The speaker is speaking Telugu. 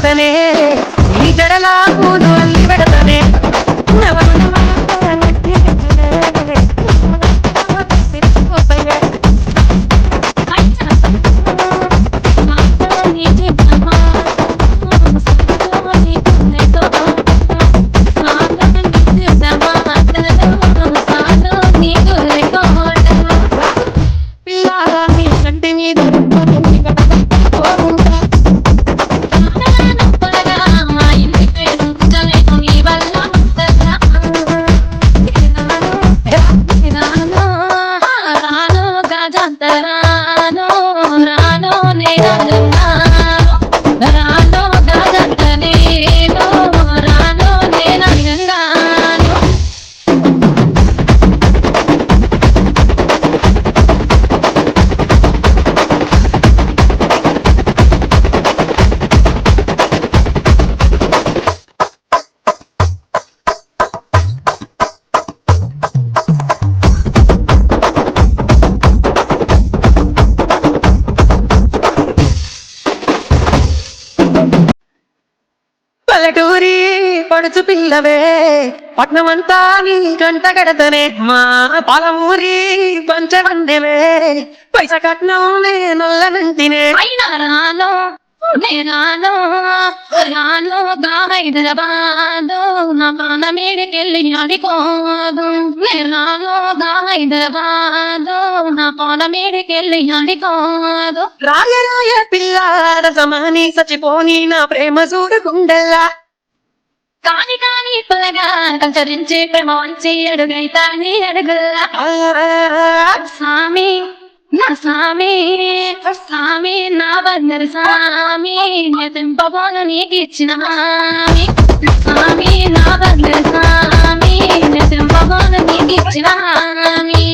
పోతనే నీ జడలా పూలు అల్లి పెడతనే పిల్లారా నీ కంటి మీద పల్లెటూరి పడుచు పిల్లవే పట్నమంతా నీ గంట గడతనే మా పాలమూరి పంచవండెవే పైస కట్నం నొల్లనంటినే నేనాను హైదరాబాదు నా పాన మీడికెళ్ళి అడికోదు నేనాను హైదరాబాదు నా పాన మీడికెళ్ళి అడికోదు రాయ పిల్లాడ సమాని సచిపోని నా ప్రేమ చూడకుండల్లా కాని పిల్లగా కంచరించి ప్రేమ వంచి అడుగైతా నీ అడుగుల్లా స్వామి నా స్వామి నా బందరు స్వామి నెతింపబోను నీకు ఇచ్చిన హామీ స్వామి నా బందరు స్వామి నెతింపబోను నీకు ఇచ్చిన హామీ